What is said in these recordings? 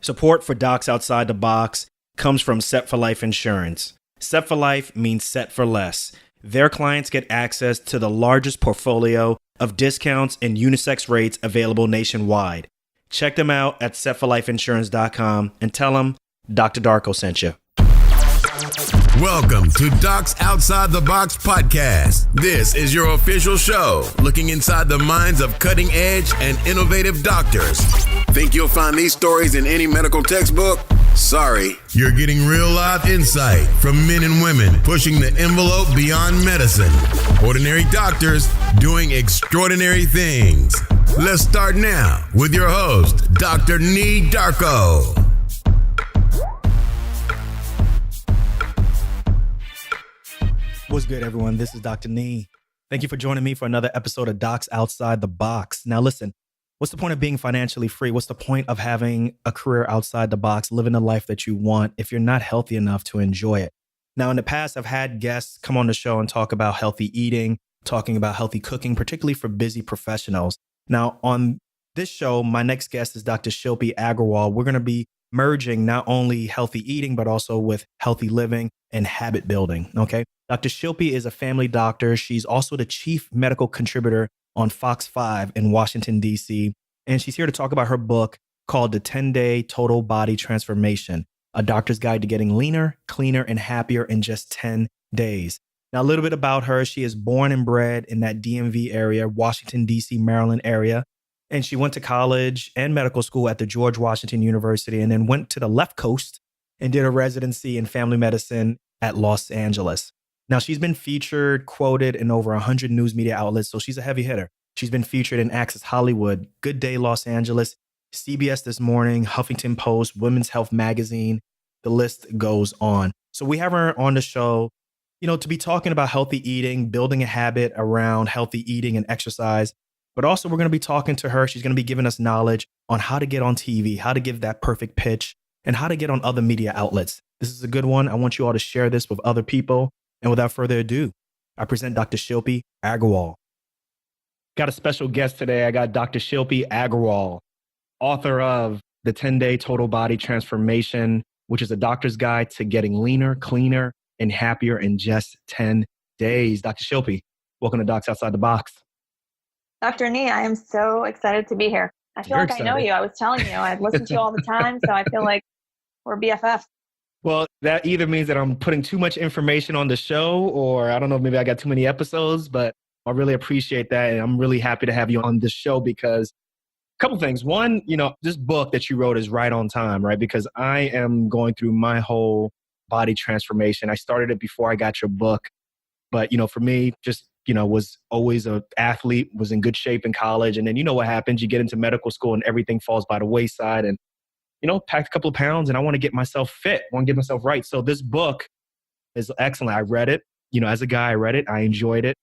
Support for Docs Outside the Box comes from Set for Life Insurance. Set for Life means set for less. Their clients get access to the largest portfolio of discounts and unisex rates available nationwide. Check them out at setforlifeinsurance.com and tell them Dr. Darko sent you. Welcome to Docs Outside the Box podcast. This is your official show, looking inside the minds of cutting-edge and innovative doctors. Think you'll find these stories in any medical textbook? Sorry. You're getting real live insight from men and women pushing the envelope beyond medicine. Ordinary doctors doing extraordinary things. Let's start now with your host, Dr. Nee Darko. What's good, everyone? This is Dr. Nee. Thank you for joining me for another episode of Docs Outside the Box. Now, listen, what's the point of being financially free? What's the point of having a career outside the box, living the life that you want if you're not healthy enough to enjoy it? Now, in the past, I've had guests come on the show and talk about healthy eating, talking about healthy cooking, particularly for busy professionals. Now, on this show, my next guest is Dr. Shilpi Agarwal. We're going to be merging not only healthy eating, but also with healthy living and habit building, okay? Dr. Shilpi is a family doctor. She's also the chief medical contributor on Fox 5 in Washington, D.C., and she's here to talk about her book called The 10-Day Total Body Transformation, a doctor's guide to getting leaner, cleaner, and happier in just 10 days. Now, a little bit about her. She is born and bred in that DMV area, Washington, D.C., Maryland area. And she went to college and medical school at the George Washington University and then went to the left coast and did a residency in family medicine at Los Angeles. Now, she's been featured, quoted in over 100 news media outlets, so she's a heavy hitter. She's been featured in Access Hollywood, Good Day Los Angeles, CBS This Morning, Huffington Post, Women's Health Magazine. The list goes on. So we have her on the show, to be talking about healthy eating, building a habit around healthy eating and exercise. But also we're going to be talking to her. She's going to be giving us knowledge on how to get on TV, how to give that perfect pitch, and how to get on other media outlets. This is a good one. I want you all to share this with other people. And without further ado, I present Dr. Shilpi Agarwal. Got a special guest today. I got Dr. Shilpi Agarwal, author of The 10-Day Total Body Transformation, which is a doctor's guide to getting leaner, cleaner, and happier in just 10 days. Dr. Shilpi, welcome to Docs Outside the Box. Dr. Nee, I am so excited to be here. I feel You're like excited. I know you. I was telling you, I listen to you all the time, so I feel like we're BFFs. Well, that either means that I'm putting too much information on the show, or I don't know, maybe I got too many episodes, but I really appreciate that. And I'm really happy to have you on this show because a couple things. One, this book that you wrote is right on time, right? Because I am going through my whole body transformation. I started it before I got your book. But, for me, just, was always an athlete, was in good shape in college. And then you know what happens? You get into medical school and everything falls by the wayside and, packed a couple of pounds and I want to get myself fit, I want to get myself right. So this book is excellent. I read it, as a guy, I read it. I enjoyed it,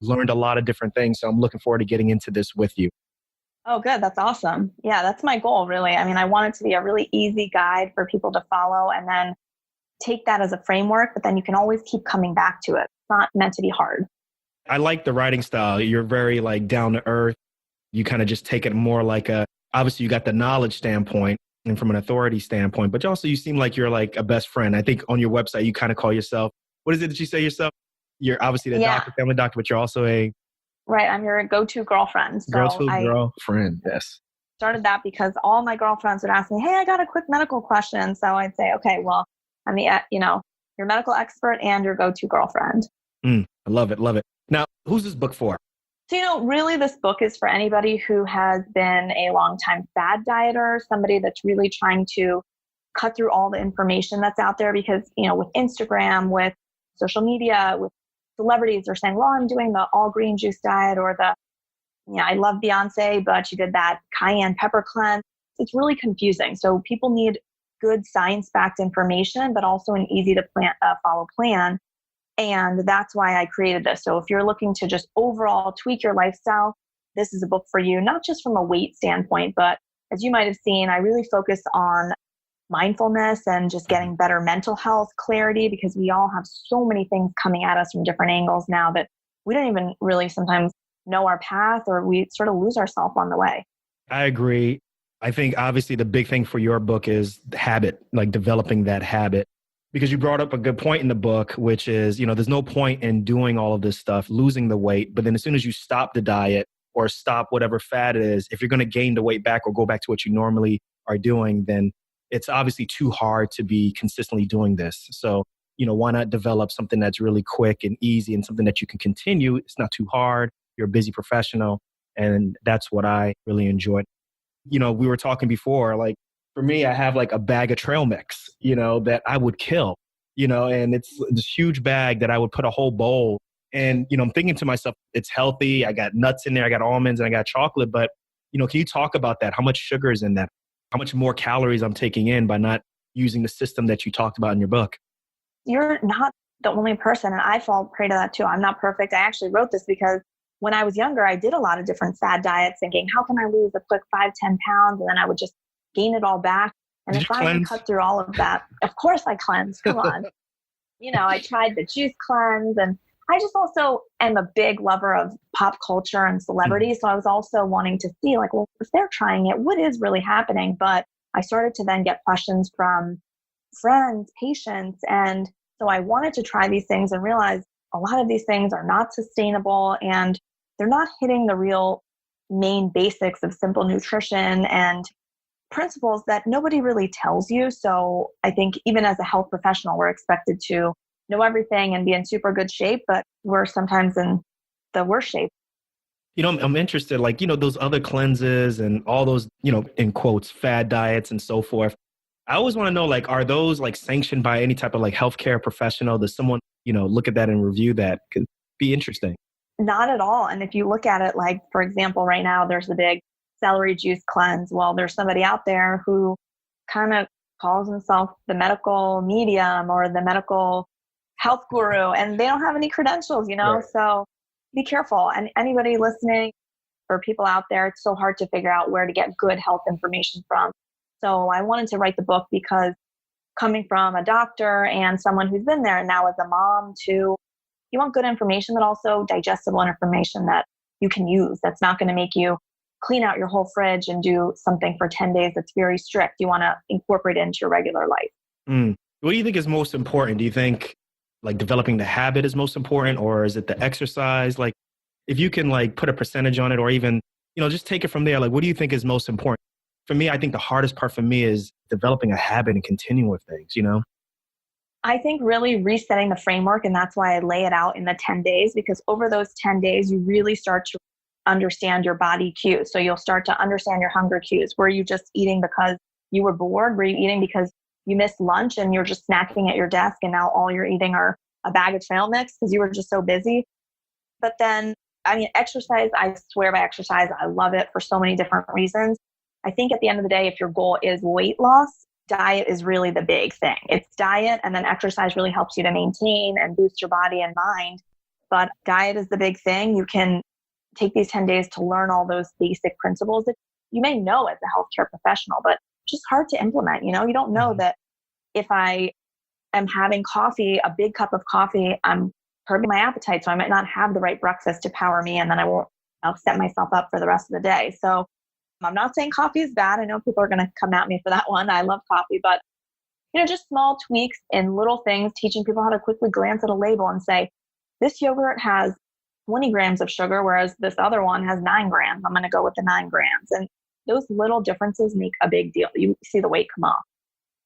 learned a lot of different things. So I'm looking forward to getting into this with you. Oh, good. That's awesome. Yeah, that's my goal, really. I mean, I want it to be a really easy guide for people to follow and then take that as a framework, but then you can always keep coming back to it. It's not meant to be hard. I like the writing style. You're very down to earth. You kind of just take it more obviously you got the knowledge standpoint and from an authority standpoint, but also you seem like you're like a best friend. I think on your website, you kind of call yourself, what is it that you say yourself? You're obviously the doctor, family doctor, but you're also Right. I'm your go-to girlfriend. So girlfriend. Yes. Started that because all my girlfriends would ask me, hey, I got a quick medical question. So I'd say, okay, well, I'm the, your medical expert and your go-to girlfriend. I love it. Love it. Now, who's this book for? So, really, this book is for anybody who has been a longtime fad dieter, somebody that's really trying to cut through all the information that's out there because, with Instagram, with social media, with celebrities, they're saying, well, I'm doing the all green juice diet or I love Beyonce, but she did that cayenne pepper cleanse. It's really confusing. So people need good science-backed information, but also an easy to follow plan. And that's why I created this. So if you're looking to just overall tweak your lifestyle, this is a book for you, not just from a weight standpoint, but as you might have seen, I really focus on mindfulness and just getting better mental health clarity because we all have so many things coming at us from different angles now that we don't even really sometimes know our path or we sort of lose ourselves on the way. I agree. I think obviously the big thing for your book is the habit, like developing that habit. Because you brought up a good point in the book, which is, there's no point in doing all of this stuff, losing the weight. But then as soon as you stop the diet or stop whatever fad it is, if you're going to gain the weight back or go back to what you normally are doing, then it's obviously too hard to be consistently doing this. So, why not develop something that's really quick and easy and something that you can continue? It's not too hard. You're a busy professional. And that's what I really enjoyed. We were talking before, like for me, I have like a bag of trail mix, that I would kill, and it's this huge bag that I would put a whole bowl. And, I'm thinking to myself, it's healthy. I got nuts in there. I got almonds and I got chocolate. But, can you talk about that? How much sugar is in that? How much more calories I'm taking in by not using the system that you talked about in your book? You're not the only person, and I fall prey to that too. I'm not perfect. I actually wrote this because when I was younger, I did a lot of different fad diets thinking, how can I lose a quick 5-10 pounds? And then I would just gain it all back. And Did I finally cleanse? cut through all of that. Of course I cleansed. Come on. I tried the juice cleanse, and I just also am a big lover of pop culture and celebrity. So I was also wanting to see like, well, if they're trying it, what is really happening? But I started to then get questions from friends, patients. And so I wanted to try these things and realize a lot of these things are not sustainable and they're not hitting the real main basics of simple nutrition and principles that nobody really tells you. So I think even as a health professional, we're expected to know everything and be in super good shape, but we're sometimes in the worst shape. I'm interested, like, those other cleanses and all those, in quotes, fad diets and so forth. I always want to know, like, are those like sanctioned by any type of like healthcare professional? Does someone, look at that and review that? Could be interesting. Not at all. And if you look at it, like, for example, right now, there's the big celery juice cleanse. Well, there's somebody out there who kind of calls himself the medical medium or the medical health guru, and they don't have any credentials, Right. So be careful. And anybody listening or people out there, it's so hard to figure out where to get good health information from. So I wanted to write the book because coming from a doctor and someone who's been there and now as a mom too, you want good information, but also digestible information that you can use. That's not going to make you clean out your whole fridge and do something for 10 days that's very strict. You want to incorporate it into your regular life. What do you think is most important? Do you think like developing the habit is most important, or is it the exercise? Like if you can like put a percentage on it, or even, just take it from there. Like, what do you think is most important? For me, I think the hardest part for me is developing a habit and continuing with things, I think really resetting the framework, and that's why I lay it out in the 10 days, because over those 10 days, you really start to understand your body cues. So you'll start to understand your hunger cues. Were you just eating because you were bored? Were you eating because you missed lunch and you're just snacking at your desk and now all you're eating are a bag of trail mix because you were just so busy? But then, exercise, I swear by exercise. I love it for so many different reasons. I think at the end of the day, if your goal is weight loss, diet is really the big thing. It's diet, and then exercise really helps you to maintain and boost your body and mind. But diet is the big thing. You can take these 10 days to learn all those basic principles that you may know as a healthcare professional, but just hard to implement. You don't know that if I am having coffee, a big cup of coffee, I'm curbing my appetite. So I might not have the right breakfast to power me, and then I'll set myself up for the rest of the day. So I'm not saying coffee is bad. I know people are going to come at me for that one. I love coffee, but just small tweaks and little things, teaching people how to quickly glance at a label and say, this yogurt has 20 grams of sugar, whereas this other one has 9 grams. I'm going to go with the 9 grams. And those little differences make a big deal. You see the weight come off.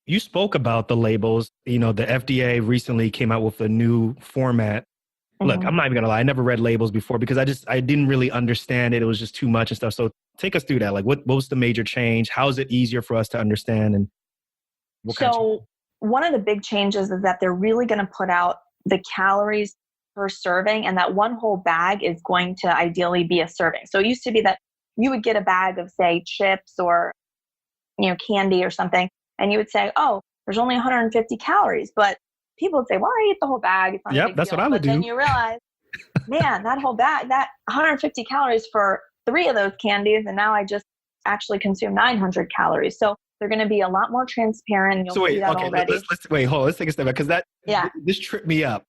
You spoke about the labels. The FDA recently came out with a new format. Look, I'm not even going to lie. I never read labels before because I didn't really understand it. It was just too much and stuff. So take us through that. Like what was the major change? How is it easier for us to understand? And one of the big changes is that they're really going to put out the calories per serving, and that one whole bag is going to ideally be a serving. So it used to be that you would get a bag of, say, chips or, candy or something, and you would say, oh, there's only 150 calories. But people would say, well, I eat the whole bag. It's not a big that's deal. what I would do. But then you realize, man, that whole bag, that 150 calories for 3 of those candies, and now I just actually consume 900 calories. So they're going to be a lot more transparent. You'll see that already. Let's take a step back, because this tripped me up.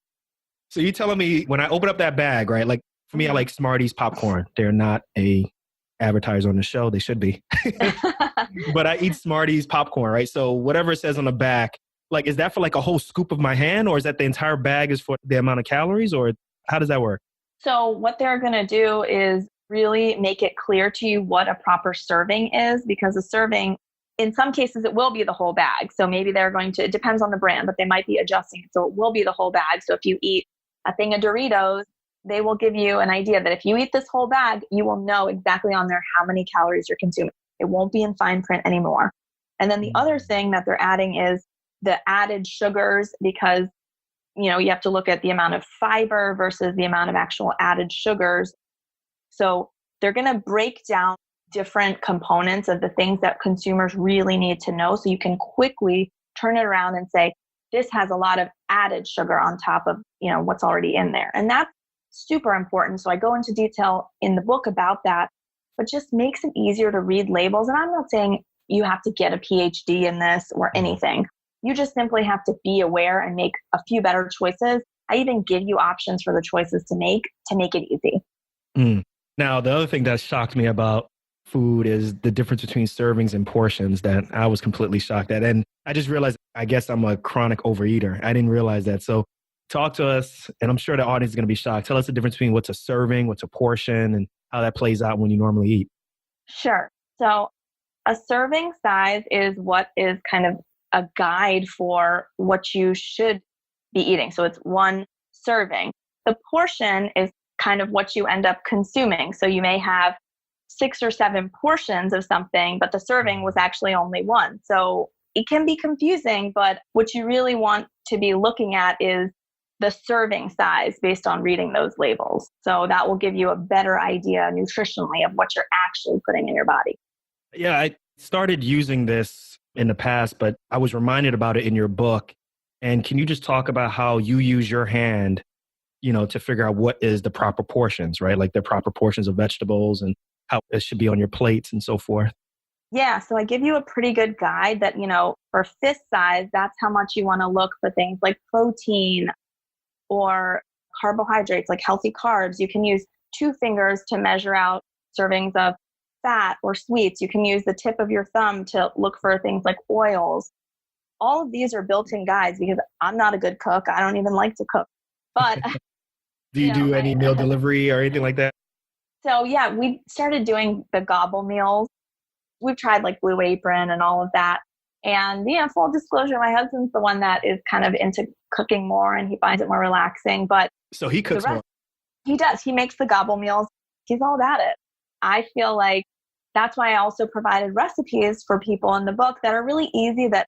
So you telling me when I open up that bag, right? Like for me, I like Smarties popcorn. They're not a advertised on the show. They should be. But I eat Smarties popcorn, right? So whatever it says on the back, like, is that for like a whole scoop of my hand, or is that the entire bag is for the amount of calories, or how does that work? So what they're going to do is really make it clear to you what a proper serving is, because a serving, in some cases, it will be the whole bag. So maybe they're going to, it depends on the brand, but they might be adjusting it. So it will be the whole bag. So if you eat a thing of Doritos, they will give you an idea that if you eat this whole bag, you will know exactly on there how many calories you're consuming. It won't be in fine print anymore. And then the other thing that they're adding is the added sugars, because you have to look at the amount of fiber versus the amount of actual added sugars. So they're going to break down different components of the things that consumers really need to know, so you can quickly turn it around and say, this has a lot of added sugar on top of what's already in there. And that's super important. So I go into detail in the book about that, but just makes it easier to read labels. And I'm not saying you have to get a PhD in this or anything. You just simply have to be aware and make a few better choices. I even give you options for the choices to make it easy. Now, the other thing that shocked me about food is the difference between servings and portions, that I was completely shocked at. And I just realized, I guess I'm a chronic overeater. I didn't realize that. So talk to us, and I'm sure the audience is going to be shocked. Tell us the difference between what's a serving, what's a portion, and how that plays out when you normally eat. Sure. So a serving size is what is kind of a guide for what you should be eating. So it's one serving. The portion is kind of what you end up consuming. So you may have 6 or 7 portions of something, but the serving was actually only one. So it can be confusing, but what you really want to be looking at is the serving size based on reading those labels. So that will give you a better idea nutritionally of what you're actually putting in your body. Yeah, I started using this in the past, but I was reminded about it in your book. And can you just talk about how you use your hand, to figure out what is the proper portions, right? Like the proper portions of vegetables and how it should be on your plates and so forth. Yeah, so I give you a pretty good guide that, for fist size, that's how much you want to look for things like protein or carbohydrates, like healthy carbs. You can use 2 fingers to measure out servings of fat or sweets. You can use the tip of your thumb to look for things like oils. All of these are built-in guides because I'm not a good cook. I don't even like to cook. But do you do any meal delivery or anything like that? So yeah, we started doing the gobble meals. We've tried like Blue Apron and all of that. And full disclosure, my husband's the one that is kind of into cooking more and he finds it more relaxing. But so he cooks more. He does. He makes the gobble meals. He's all about it. I feel like that's why I also provided recipes for people in the book that are really easy that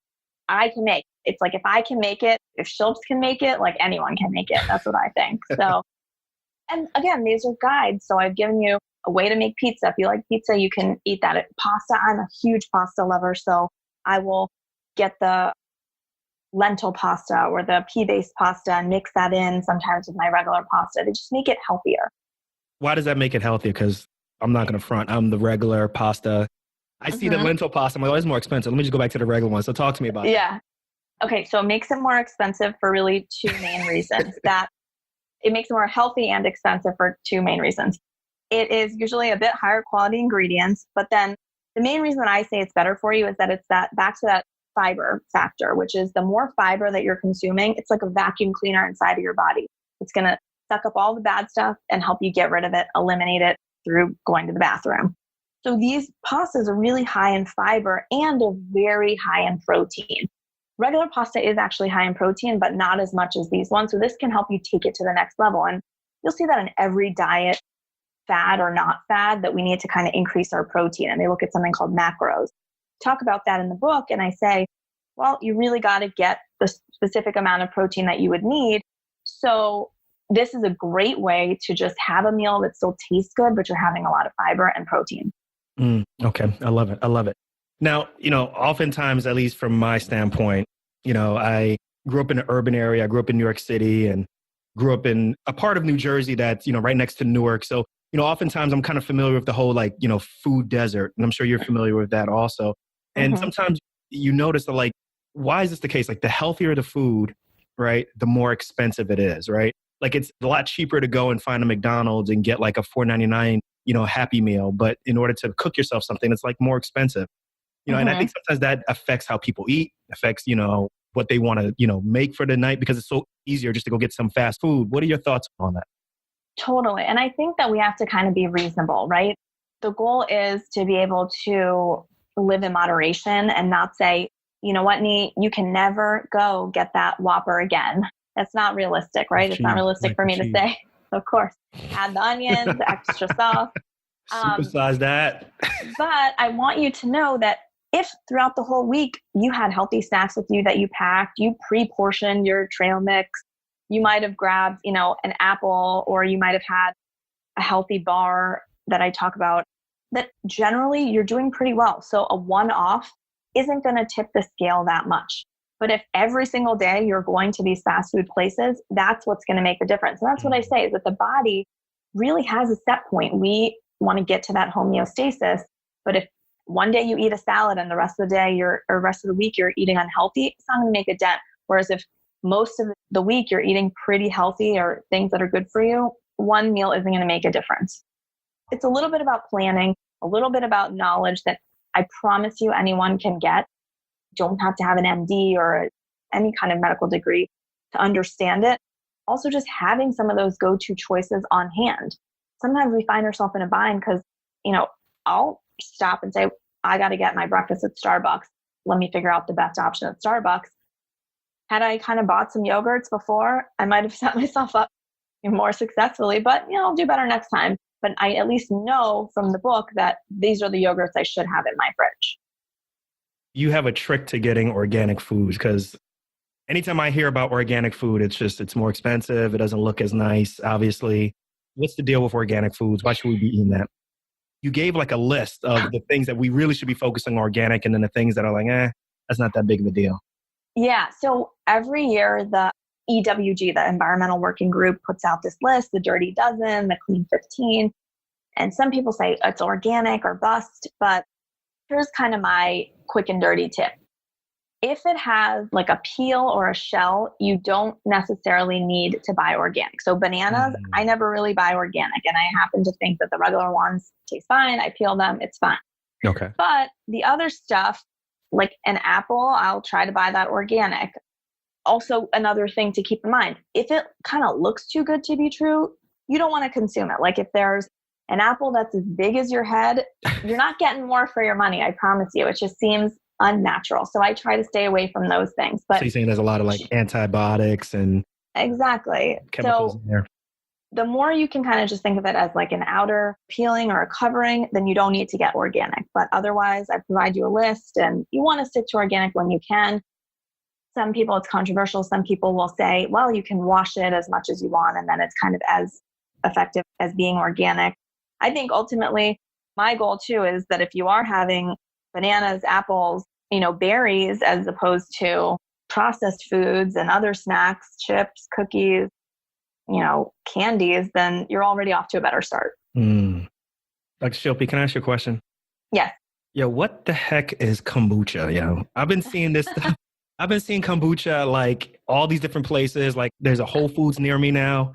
I can make. It's like, if I can make it, if Shilps can make it, like anyone can make it. That's what I think. So, and again, these are guides. So I've given you a way to make pizza. If you like pizza, you can eat that. Pasta, I'm a huge pasta lover. So I will get the lentil pasta or the pea-based pasta and mix that in sometimes with my regular pasta to just make it healthier. Why does that make it healthier? Because I'm not going to front. I'm the regular pasta. I see the lentil pasta. I'm like, oh, it's more expensive. Let me just go back to the regular one. So talk to me about that. Yeah. Okay. So it makes it more expensive for really 2 main reasons. That it makes it more healthy and expensive for 2 main reasons. It is usually a bit higher quality ingredients, but then the main reason that I say it's better for you is that it's that back to that fiber factor, which is the more fiber that you're consuming, it's like a vacuum cleaner inside of your body. It's going to suck up all the bad stuff and help you get rid of it, eliminate it through going to the bathroom. So these pastas are really high in fiber and are very high in protein. Regular pasta is actually high in protein, but not as much as these ones. So this can help you take it to the next level. And you'll see that in every diet, fad or not fad, that we need to kind of increase our protein. And they look at something called macros. Talk about that in the book. And I say, well, you really got to get the specific amount of protein that you would need. So this is a great way to just have a meal that still tastes good, but you're having a lot of fiber and protein. Okay. I love it. I love it. Now, oftentimes, at least from my standpoint, I grew up in an urban area. I grew up in New York City and grew up in a part of New Jersey that's, right next to Newark. So, oftentimes I'm kind of familiar with the whole food desert. And I'm sure you're familiar with that also. And sometimes you notice that why is this the case? Like the healthier the food, right, the more expensive it is, right? Like it's a lot cheaper to go and find a McDonald's and get like a $4.99 Happy Meal. But in order to cook yourself something, it's like more expensive. And I think sometimes that affects how people eat, affects, what they want to, make for the night, because it's so easier just to go get some fast food. What are your thoughts on that? Totally. And I think that we have to kind of be reasonable, right? The goal is to be able to live in moderation and not say, you know what, Nee, you can never go get that Whopper again. That's not realistic, right? It's not realistic for me to say, of course, add the onions, the extra sauce. Supersize that. But I want you to know that if throughout the whole week you had healthy snacks with you that you packed, you pre-portioned your trail mix, you might have grabbed, an apple, or you might have had a healthy bar that I talk about, that generally you're doing pretty well. So a one-off isn't going to tip the scale that much. But if every single day you're going to these fast food places, that's what's going to make a difference. And that's what I say, is that the body really has a set point. We want to get to that homeostasis. But if one day you eat a salad and the rest of the day or rest of the week you're eating unhealthy, it's not going to make a dent. Whereas if most of the week you're eating pretty healthy or things that are good for you, one meal isn't going to make a difference. It's a little bit about planning, a little bit about knowledge that I promise you anyone can get. Don't have to have an MD or any kind of medical degree to understand it. Also, just having some of those go-to choices on hand. Sometimes we find ourselves in a bind because, I'll stop and say, I got to get my breakfast at Starbucks. Let me figure out the best option at Starbucks. Had I kind of bought some yogurts before, I might have set myself up more successfully, but I'll do better next time. But I at least know from the book that these are the yogurts I should have in my fridge. You have a trick to getting organic foods, because anytime I hear about organic food, it's more expensive. It doesn't look as nice, obviously. What's the deal with organic foods? Why should we be eating that? You gave like a list of the things that we really should be focusing on organic, and then the things that are like, that's not that big of a deal. Yeah. So every year, the EWG, the Environmental Working Group, puts out this list, the Dirty Dozen, the Clean 15. And some people say it's organic or bust, but here's kind of my quick and dirty tip. If it has like a peel or a shell, you don't necessarily need to buy organic. So bananas, I never really buy organic. And I happen to think that the regular ones taste fine. I peel them, it's fine. Okay. But the other stuff, like an apple, I'll try to buy that organic. Also, another thing to keep in mind, if it kind of looks too good to be true, you don't want to consume it. Like if there's an apple that's as big as your head, you're not getting more for your money, I promise you. It just seems unnatural. So I try to stay away from those things. But so you're saying there's a lot of like antibiotics and exactly chemicals in there. The more you can kind of just think of it as like an outer peeling or a covering, then you don't need to get organic. But otherwise, I provide you a list, and you want to stick to organic when you can. Some people, it's controversial. Some people will say, well, you can wash it as much as you want, and then it's kind of as effective as being organic. I think ultimately, my goal too is that if you are having bananas, apples, berries, as opposed to processed foods and other snacks, chips, cookies, candies, then you're already off to a better start. Dr. Shilpi, can I ask you a question? Yes. Yo, what the heck is kombucha? I've been seeing this stuff. I've been seeing kombucha like all these different places. Like there's a Whole Foods near me now.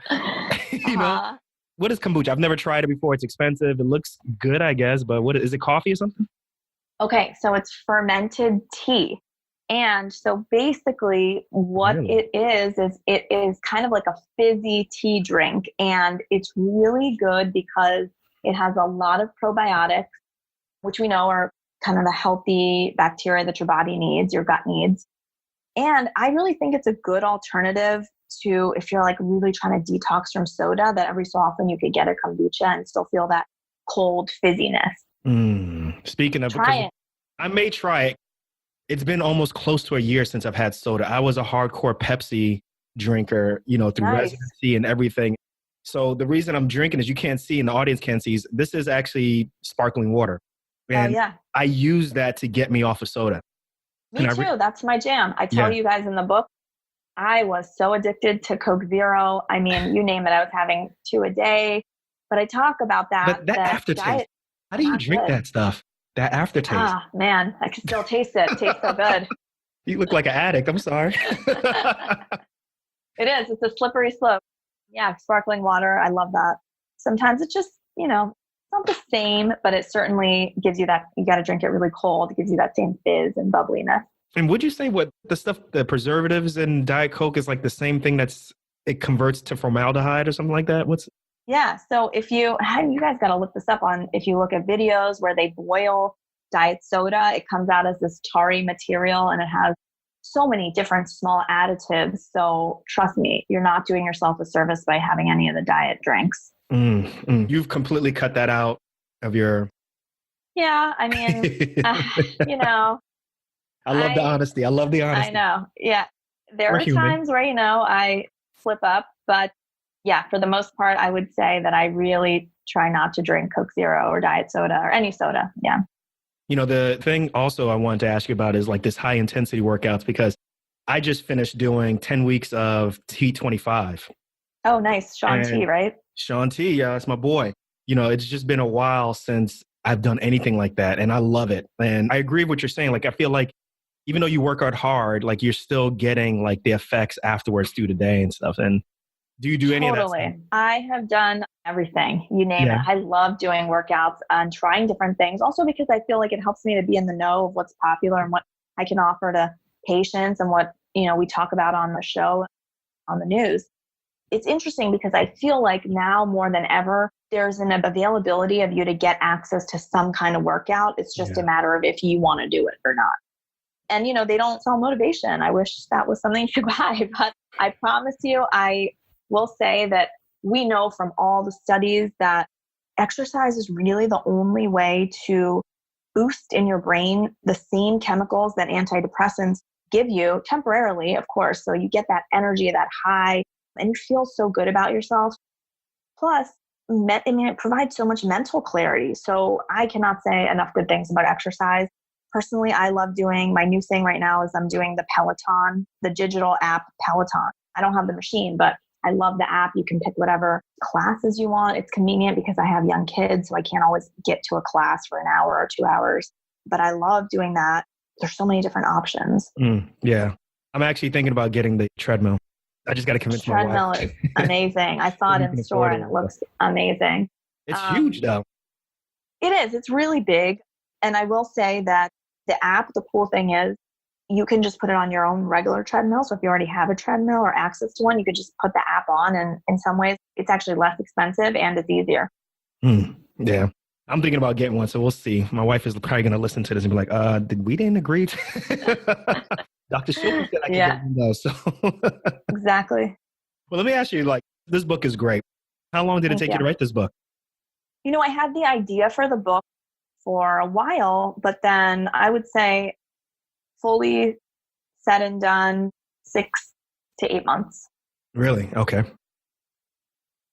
What is kombucha? I've never tried it before. It's expensive. It looks good, I guess. But what is it? Coffee or something? Okay, so it's fermented tea. And so basically what it is kind of like a fizzy tea drink. And it's really good because it has a lot of probiotics, which we know are kind of the healthy bacteria that your body needs, your gut needs. And I really think it's a good alternative to, if you're like really trying to detox from soda, that every so often you could get a kombucha and still feel that cold fizziness. Speaking of, try it. I may try it. It's been almost close to a year since I've had soda. I was a hardcore Pepsi drinker, through residency and everything. So the reason I'm drinking is, you can't see and the audience can't see, this is actually sparkling water. And I use that to get me off of soda. Me too. That's my jam. I tell you guys in the book, I was so addicted to Coke Zero. I mean, you name it. I was having 2 a day. But I talk about that. But that aftertaste. How do you drink that stuff? That aftertaste. Ah, man, I can still taste it. It tastes so good. You look like an addict. I'm sorry. It is. It's a slippery slope. Yeah, sparkling water. I love that. Sometimes it's just, not the same, but it certainly gives you that, you got to drink it really cold. It gives you that same fizz and bubbliness. And would you say what the stuff, the preservatives in Diet Coke is like the same thing it converts to formaldehyde or something like that? Yeah. So you guys got to look this up if you look at videos where they boil diet soda, it comes out as this tarry material and it has so many different small additives. So trust me, you're not doing yourself a service by having any of the diet drinks. You've completely cut that out of your... Yeah. I mean, I love the honesty. I know. Yeah. There are times where, I slip up, but yeah, for the most part, I would say that I really try not to drink Coke Zero or diet soda or any soda. Yeah. The thing also I wanted to ask you about is like this high intensity workouts, because I just finished doing 10 weeks of T25. Oh, nice. Sean T, right? Sean T. Yeah, that's my boy. It's just been a while since I've done anything like that. And I love it. And I agree with what you're saying. Like, I feel like even though you work out hard, like you're still getting like the effects afterwards through the day and stuff. And do you do any of that stuff? Totally. I have done everything. You name it. I love doing workouts and trying different things. Also because I feel like it helps me to be in the know of what's popular and what I can offer to patients and what, we talk about on the show, on the news. It's interesting because I feel like now more than ever, there's an availability of you to get access to some kind of workout. It's just a matter of if you want to do it or not. And, they don't sell motivation. I wish that was something to buy, but I promise you, I will say that we know from all the studies that exercise is really the only way to boost in your brain the same chemicals that antidepressants give you temporarily, of course. So you get that energy, that high, and you feel so good about yourself. Plus, it provides so much mental clarity. So I cannot say enough good things about exercise. Personally, I love doing, my new thing right now is I'm doing the Peloton, the digital app Peloton. I don't have the machine, but I love the app. You can pick whatever classes you want. It's convenient because I have young kids, so I can't always get to a class for an hour or 2 hours. But I love doing that. There's so many different options. Yeah. I'm actually thinking about getting the treadmill. I just got to convince my wife. Treadmill is amazing. I saw it in store and it looks amazing. It's huge though. It is. It's really big. And I will say that the app, the cool thing is you can just put it on your own regular treadmill. So if you already have a treadmill or access to one, you could just put the app on. And in some ways, it's actually less expensive and it's easier. Yeah. I'm thinking about getting one. So we'll see. My wife is probably going to listen to this and be like, we didn't agree to... Dr. Shilpi said I can get one though. So exactly. Well, let me ask you, like, this book is great. How long did it take you to write this book? I had the idea for the book for a while, but then I would say fully said and done 6 to 8 months. Really? Okay.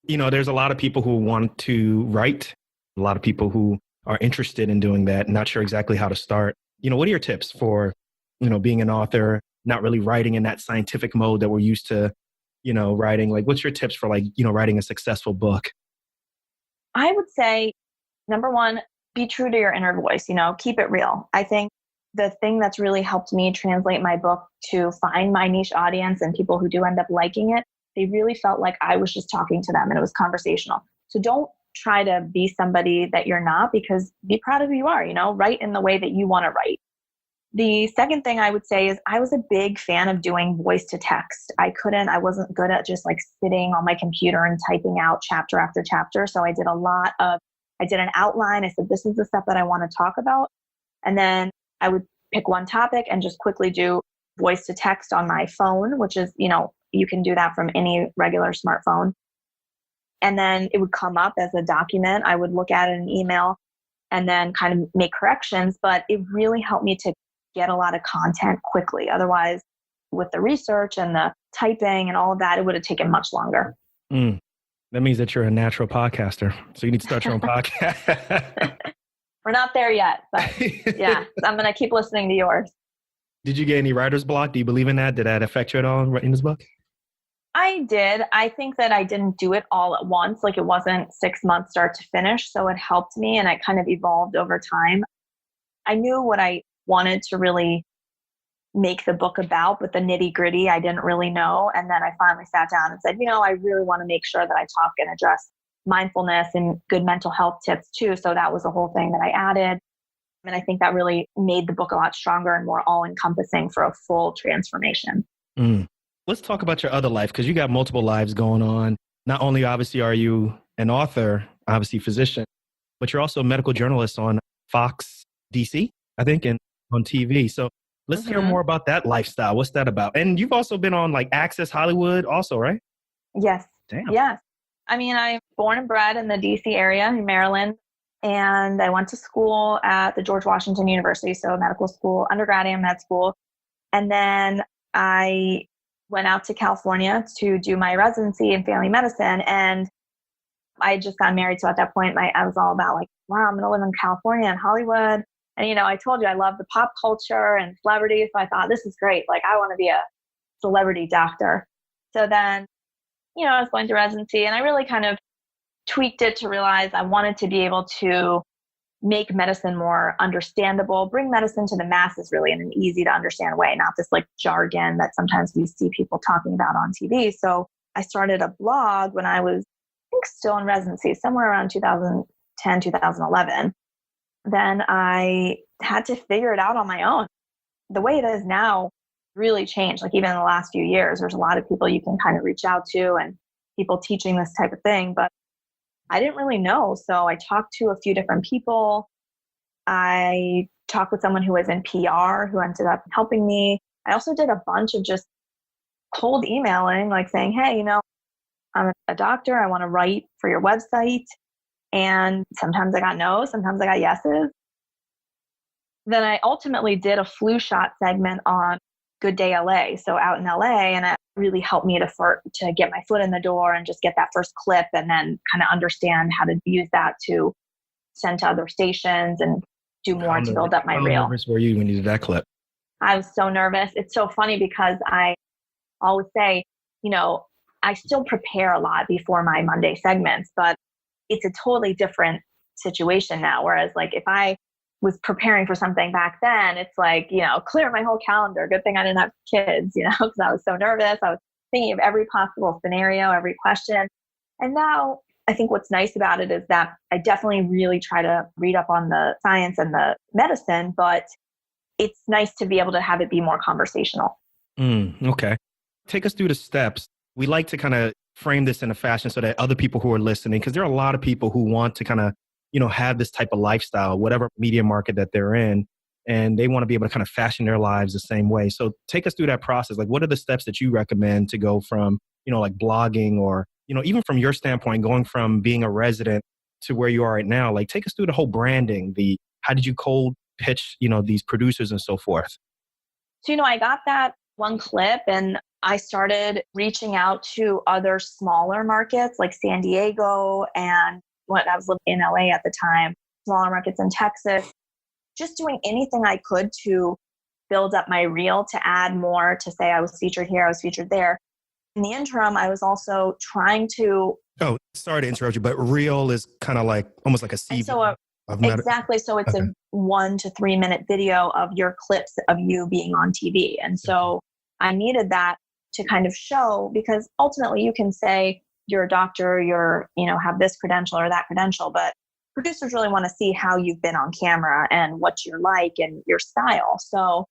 There's a lot of people who want to write, a lot of people who are interested in doing that, not sure exactly how to start. What are your tips for, being an author, not really writing in that scientific mode that we're used to, writing? Like, what's your tips for writing a successful book? I would say, number one, be true to your inner voice, keep it real. I think the thing that's really helped me translate my book to find my niche audience and people who do end up liking it, they really felt like I was just talking to them and it was conversational. So don't try to be somebody that you're not, because be proud of who you are, write in the way that you want to write. The second thing I would say is I was a big fan of doing voice to text. I wasn't good at just like sitting on my computer and typing out chapter after chapter. So I did an outline. I said, this is the stuff that I want to talk about. And then I would pick one topic and just quickly do voice to text on my phone, which is, you can do that from any regular smartphone. And then it would come up as a document. I would look at it in an email and then kind of make corrections. But it really helped me to get a lot of content quickly. Otherwise, with the research and the typing and all of that, it would have taken much longer. That means that you're a natural podcaster. So you need to start your own podcast. We're not there yet, but yeah, I'm going to keep listening to yours. Did you get any writer's block? Do you believe in that? Did that affect you at all in writing this book? I did. I think that I didn't do it all at once. Like, it wasn't 6 months start to finish. So it helped me and it kind of evolved over time. I knew what I wanted to really make the book about, but the nitty gritty, I didn't really know. And then I finally sat down and said, I really want to make sure that I talk and address mindfulness and good mental health tips too. So that was a whole thing that I added. And I think that really made the book a lot stronger and more all-encompassing for a full transformation. Mm. Let's talk about your other life, because you got multiple lives going on. Not only obviously are you an author, obviously physician, but you're also a medical journalist on Fox DC, I think, and on TV. So let's hear more about that lifestyle. What's that about? And you've also been on like Access Hollywood also, right? Yes. Damn. Yes. I mean, I'm born and bred in the DC area in Maryland, and I went to school at the George Washington University, so medical school, undergrad and med school. And then I went out to California to do my residency in family medicine. And I had just gotten married. So at that point, I was all about like, wow, I'm going to live in California and Hollywood. And, I told you I love the pop culture and celebrities. So I thought, this is great. Like, I want to be a celebrity doctor. So then, I was going through residency, and I really kind of tweaked it to realize I wanted to be able to make medicine more understandable, bring medicine to the masses really in an easy to understand way, not this like jargon that sometimes we see people talking about on TV. So I started a blog when I was, I think, still in residency, somewhere around 2010, 2011. Then I had to figure it out on my own. The way it is now really changed. Like even in the last few years, there's a lot of people you can kind of reach out to and people teaching this type of thing. But I didn't really know. So I talked to a few different people. I talked with someone who was in PR who ended up helping me. I also did a bunch of just cold emailing, like saying, hey, I'm a doctor. I want to write for your website. And sometimes I got no's, sometimes I got yeses. Then I ultimately did a flu shot segment on Good Day LA. So out in LA, and it really helped me to get my foot in the door and just get that first clip and then kind of understand how to use that to send to other stations and do more to build up my reel. How nervous were you when you did that clip? I was so nervous. It's so funny because I always say, I still prepare a lot before my Monday segments, but it's a totally different situation now. Whereas like if I was preparing for something back then, it's like, clear my whole calendar. Good thing I didn't have kids, because I was so nervous. I was thinking of every possible scenario, every question. And now I think what's nice about it is that I definitely really try to read up on the science and the medicine, but it's nice to be able to have it be more conversational. Okay. Take us through the steps. We like to kind of frame this in a fashion so that other people who are listening, because there are a lot of people who want to kind of have this type of lifestyle, whatever media market that they're in, and they want to be able to kind of fashion their lives the same way. So take us through that process. Like, what are the steps that you recommend to go from, like blogging or, even from your standpoint, going from being a resident to where you are right now? Like, take us through the whole branding, how did you cold pitch, these producers and so forth? So, I got that one clip and I started reaching out to other smaller markets like San Diego and I was living in LA at the time, smaller markets in Texas, just doing anything I could to build up my reel, to add more, to say I was featured here, I was featured there. In the interim, I was also trying to... Oh, sorry to interrupt you, but reel is kind of like, almost like a CV. So exactly. So it's a 1 to 3 minute video of your clips of you being on TV. And so I needed that to kind of show, because ultimately you can say, you're a doctor, you're, have this credential or that credential, but producers really want to see how you've been on camera and what you're like and your style. So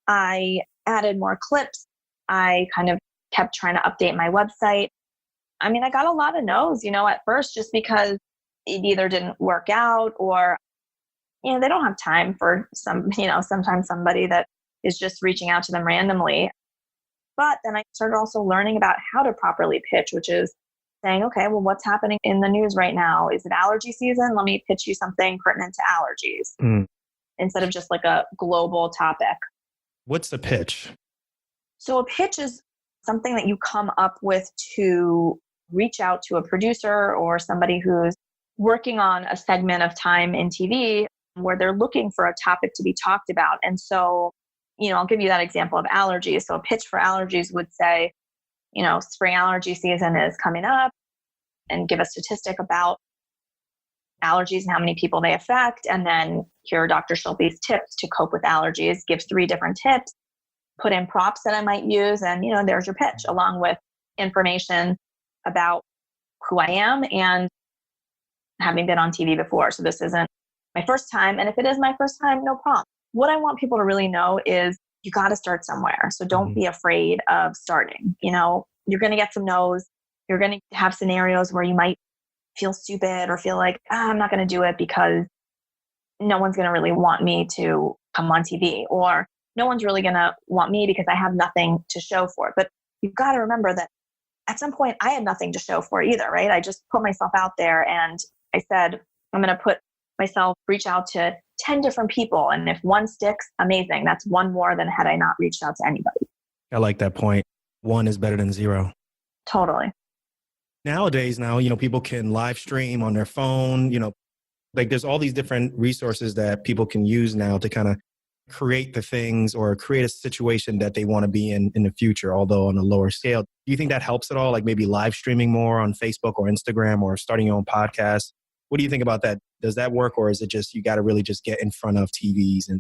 I added more clips. I kind of kept trying to update my website. I mean, I got a lot of no's, at first, just because it either didn't work out or, they don't have time for sometimes somebody that is just reaching out to them randomly. But then I started also learning about how to properly pitch, which is saying, okay, well, what's happening in the news right now? Is it allergy season? Let me pitch you something pertinent to allergies instead of just like a global topic. What's a pitch? So a pitch is something that you come up with to reach out to a producer or somebody who's working on a segment of time in TV where they're looking for a topic to be talked about. And so, I'll give you that example of allergies. So a pitch for allergies would say, spring allergy season is coming up, and give a statistic about allergies and how many people they affect. And then here are Dr. Shilpi's tips to cope with allergies, give 3 different tips, put in props that I might use. And, there's your pitch, along with information about who I am and having been on TV before. So this isn't my first time. And if it is my first time, no problem. What I want people to really know is you got to start somewhere. So don't be afraid of starting. You're going to get some no's. You're going to have scenarios where you might feel stupid or feel like, I'm not going to do it because no one's going to really want me to come on TV, or no one's really going to want me because I have nothing to show for it. But you've got to remember that at some point I had nothing to show for either, right? I just put myself out there and I said, I'm going to reach out to 10 different people. And if one sticks, amazing. That's one more than had I not reached out to anybody. I like that point. One is better than zero. Totally. Nowadays, people can live stream on their phone, like there's all these different resources that people can use now to kind of create the things or create a situation that they want to be in the future, although on a lower scale. Do you think that helps at all? Like maybe live streaming more on Facebook or Instagram or starting your own podcast? What do you think about that? Does that work, or is it just you got to really just get in front of TVs?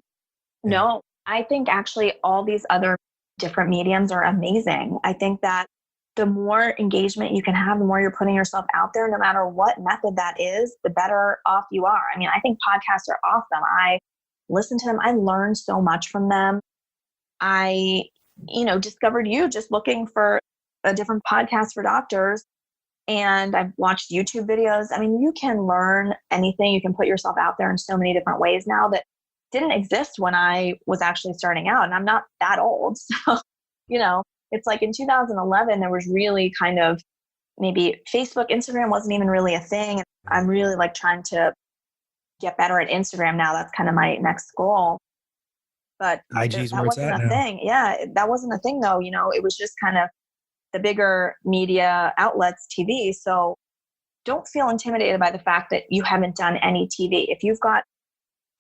No, I think actually all these other different mediums are amazing. I think that the more engagement you can have, the more you're putting yourself out there, no matter what method that is, the better off you are. I mean, I think podcasts are awesome. I listen to them. I learned so much from them. I, discovered you just looking for a different podcast for doctors. And I've watched YouTube videos. I mean, you can learn anything. You can put yourself out there in so many different ways now that didn't exist when I was actually starting out. And I'm not that old. So, it's like in 2011, there was really kind of maybe Facebook, Instagram wasn't even really a thing. I'm really like trying to get better at Instagram now. That's kind of my next goal. But IG's that where it's wasn't at a now. thing. Yeah, that wasn't a thing though. It was just kind of the bigger media outlets, TV. So don't feel intimidated by the fact that you haven't done any TV. If you've got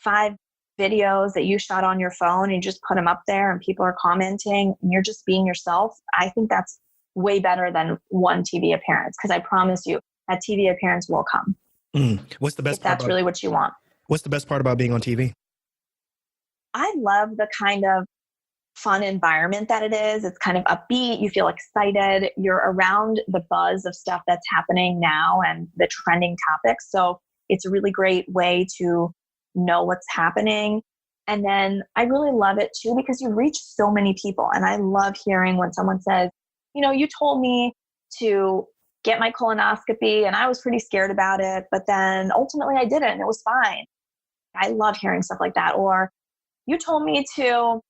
5 videos that you shot on your phone and you just put them up there and people are commenting and you're just being yourself, I think that's way better than one TV appearance, because I promise you that TV appearance will come. What's the best if that's really what you want. What's the best part about being on TV? I love the kind of fun environment that it is. It's kind of upbeat. You feel excited. You're around the buzz of stuff that's happening now and the trending topics. So it's a really great way to know what's happening. And then I really love it too, because you reach so many people. And I love hearing when someone says, you told me to get my colonoscopy and I was pretty scared about it, but then ultimately I did it and it was fine. I love hearing stuff like that. Or you told me to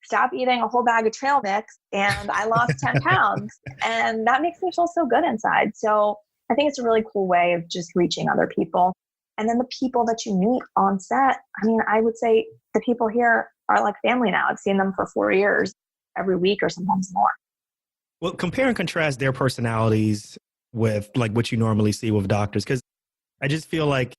stop eating a whole bag of trail mix and I lost 10 pounds. And that makes me feel so good inside. So I think it's a really cool way of just reaching other people. And then the people that you meet on set, I mean, I would say the people here are like family now. I've seen them for 4 years, every week or sometimes more. Well, compare and contrast their personalities with like what you normally see with doctors, because I just feel like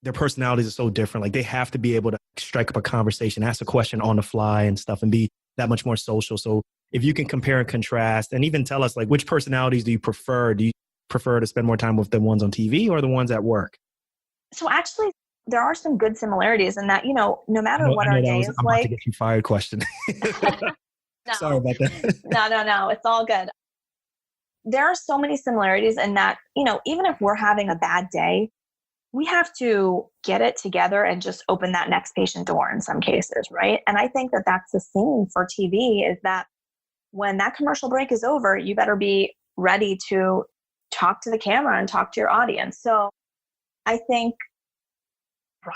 their personalities are so different. Like they have to be able to strike up a conversation, ask a question on the fly and stuff, and be that much more social. So if you can compare and contrast and even tell us like which personalities do you prefer? Do you prefer to spend more time with the ones on TV or the ones at work? So actually, there are some good similarities in that, no matter what our day is I'm like. about to get you fired question. No, Sorry about that. No. It's all good. There are so many similarities in that, even if we're having a bad day, we have to get it together and just open that next patient door in some cases, right? And I think that that's the same for TV, is that when that commercial break is over, you better be ready to talk to the camera and talk to your audience. So I think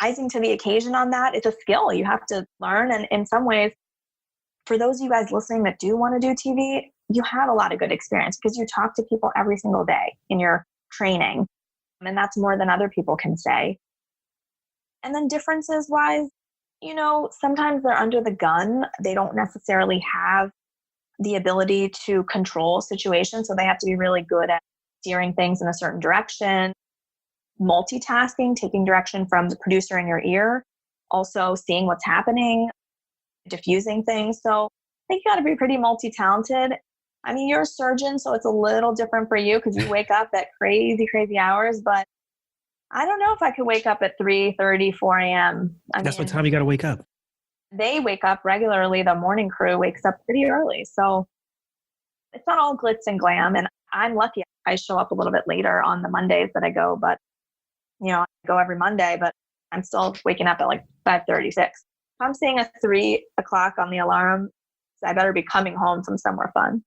rising to the occasion on that, it's a skill you have to learn. And in some ways, for those of you guys listening that do want to do TV, you have a lot of good experience because you talk to people every single day in your training. And that's more than other people can say. And then differences wise, sometimes they're under the gun. They don't necessarily have the ability to control situations. So they have to be really good at steering things in a certain direction, multitasking, taking direction from the producer in your ear, also seeing what's happening, diffusing things. So I think you got to be pretty multi-talented. I mean, you're a surgeon, so it's a little different for you because you wake up at crazy, crazy hours. But I don't know if I could wake up at 3:30, 4 a.m. That's what time you got to wake up. They wake up regularly. The morning crew wakes up pretty early. So it's not all glitz and glam. And I'm lucky I show up a little bit later on the Mondays that I go. But I go every Monday, but I'm still waking up at like 5:36. If I'm seeing a 3 o'clock on the alarm, I better be coming home from somewhere fun.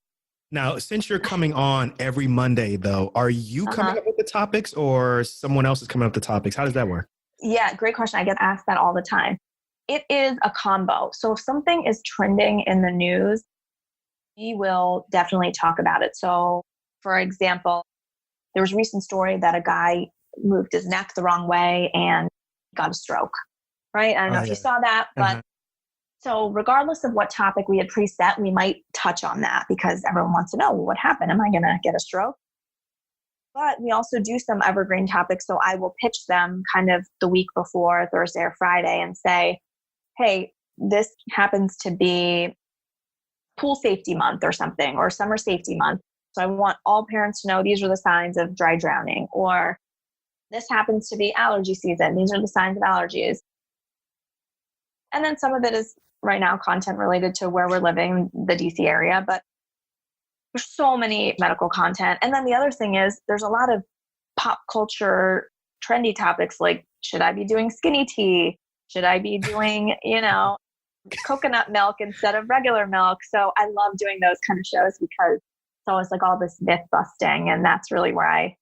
Now, since you're coming on every Monday, though, are you coming up with the topics or someone else is coming up with the topics? How does that work? Yeah, great question. I get asked that all the time. It is a combo. So if something is trending in the news, we will definitely talk about it. So, for example, there was a recent story that a guy moved his neck the wrong way and got a stroke, right? I don't know if you saw that, but so regardless of what topic we had preset, we might touch on that because everyone wants to know, well, what happened? Am I going to get a stroke? But we also do some evergreen topics. So I will pitch them kind of the week before, Thursday or Friday, and say, hey, this happens to be pool safety month or something, or summer safety month. So I want all parents to know these are the signs of dry drowning, or this happens to be allergy season. These are the signs of allergies. And then some of it is right now content related to where we're living, the DC area, but there's so many medical content. And then the other thing is there's a lot of pop culture trendy topics like, should I be doing skinny tea? Should I be doing, coconut milk instead of regular milk? So I love doing those kind of shows because it's always like all this myth busting. And that's really where I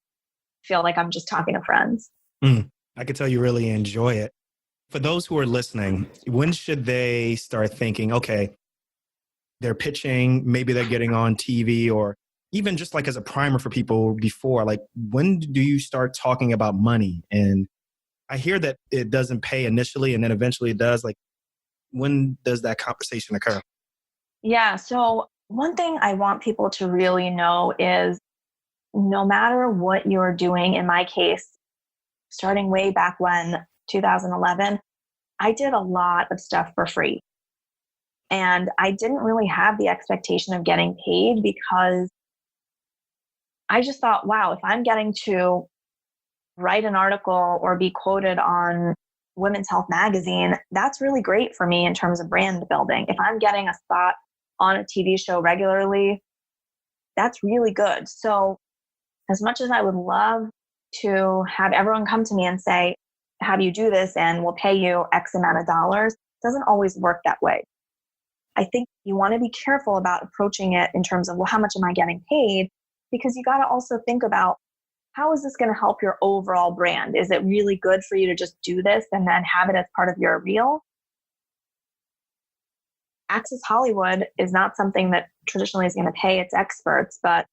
feel like I'm just talking to friends. I could tell you really enjoy it. For those who are listening, when should they start thinking, okay, they're pitching, maybe they're getting on TV, or even just like as a primer for people before, like when do you start talking about money? And I hear that it doesn't pay initially and then eventually it does. Like, when does that conversation occur? Yeah. So one thing I want people to really know is no matter what you're doing, in my case, starting way back when, 2011, I did a lot of stuff for free. And I didn't really have the expectation of getting paid because I just thought, wow, if I'm getting to write an article or be quoted on Women's Health magazine, that's really great for me in terms of brand building. If I'm getting a spot on a TV show regularly, that's really good. So as much as I would love to have everyone come to me and say, have you do this and we'll pay you X amount of dollars, it doesn't always work that way. I think you want to be careful about approaching it in terms of, well, how much am I getting paid? Because you got to also think about, how is this going to help your overall brand? Is it really good for you to just do this and then have it as part of your reel? Access Hollywood is not something that traditionally is going to pay its experts, but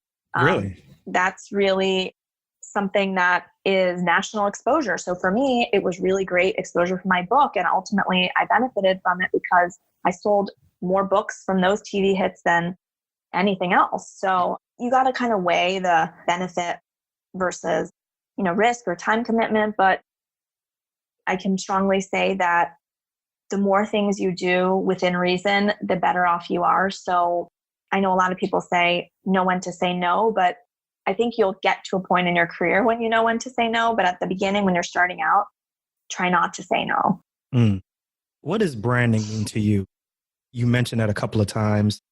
Really? That's really something that is national exposure. So for me, it was really great exposure for my book. And ultimately, I benefited from it because I sold more books from those TV hits than anything else. So you got to kind of weigh the benefit versus, risk or time commitment. But I can strongly say that the more things you do within reason, the better off you are. So I know a lot of people know when to say no, but I think you'll get to a point in your career when you know when to say no. But at the beginning, when you're starting out, try not to say no. What does branding mean to you? You mentioned that a couple of times.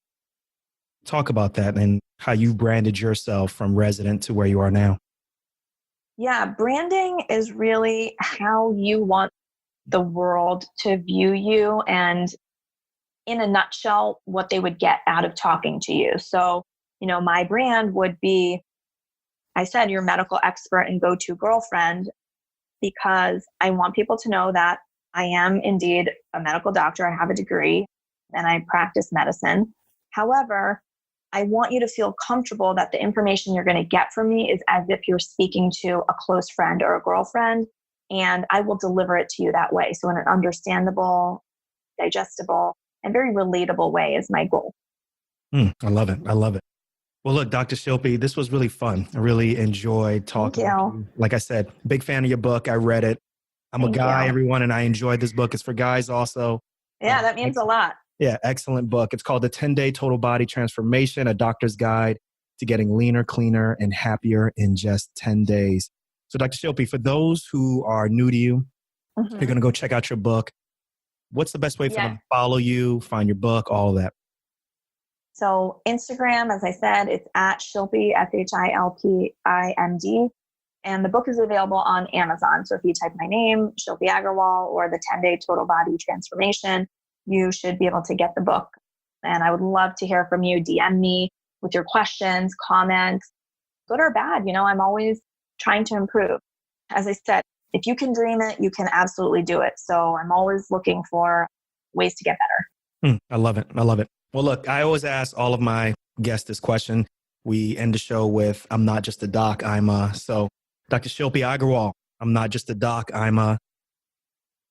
Talk about that and how you branded yourself from resident to where you are now. Yeah, branding is really how you want the world to view you, and in a nutshell, what they would get out of talking to you. So, my brand would be, I said, your medical expert and go-to girlfriend, because I want people to know that I am indeed a medical doctor. I have a degree and I practice medicine. However, I want you to feel comfortable that the information you're going to get from me is as if you're speaking to a close friend or a girlfriend, and I will deliver it to you that way. So in an understandable, digestible, and very relatable way is my goal. I love it. I love it. Well, look, Dr. Shilpi, this was really fun. I really enjoyed talking Thank to you. Like I said, big fan of your book. I read it. I'm a guy, everyone, and I enjoyed this book. It's for guys also. Yeah, that means a lot. Yeah, excellent book. It's called The 10-Day Total Body Transformation, a Doctor's Guide to Getting Leaner, Cleaner, and Happier in Just 10 Days. So, Dr. Shilpi, for those who are new to you, they're going to go check out your book. What's the best way for them to follow you, find your book, all of that? So Instagram, as I said, it's at Shilpi, Shilpimd. And the book is available on Amazon. So if you type my name, Shilpi Agarwal, or the 10-day total body transformation, you should be able to get the book. And I would love to hear from you. DM me with your questions, comments, good or bad. I'm always trying to improve. As I said, if you can dream it, you can absolutely do it. So I'm always looking for ways to get better. I love it. I love it. Well, look, I always ask all of my guests this question. We end the show with, I'm not just a doc, so Dr. Shilpi Agarwal, I'm not just a doc, I'm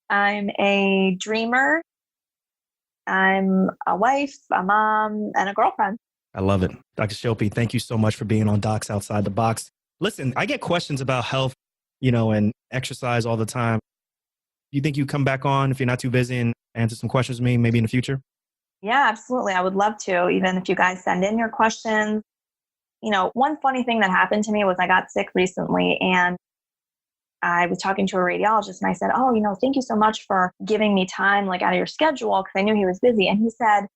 a dreamer. I'm a wife, a mom, and a girlfriend. I love it. Dr. Shilpi, thank you so much for being on Docs Outside the Box. Listen, I get questions about health, and exercise all the time. Do you think you come back on if you're not too busy and answer some questions with me maybe in the future? Yeah, absolutely. I would love to, even if you guys send in your questions. One funny thing that happened to me was I got sick recently and I was talking to a radiologist and I said, thank you so much for giving me time out of your schedule because I knew he was busy. And he said,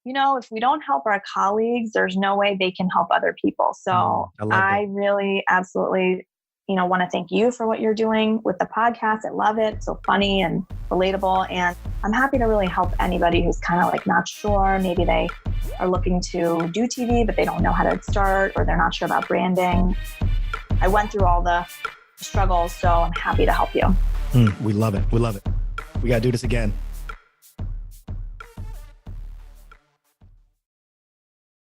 if we don't help our colleagues, there's no way they can help other people. So I really absolutely, want to thank you for what you're doing with the podcast. I love it. It's so funny and relatable. And I'm happy to really help anybody who's kind of not sure. Maybe they are looking to do TV, but they don't know how to start, or they're not sure about branding. I went through all the struggles, so I'm happy to help you. We love it. We love it. We got to do this again.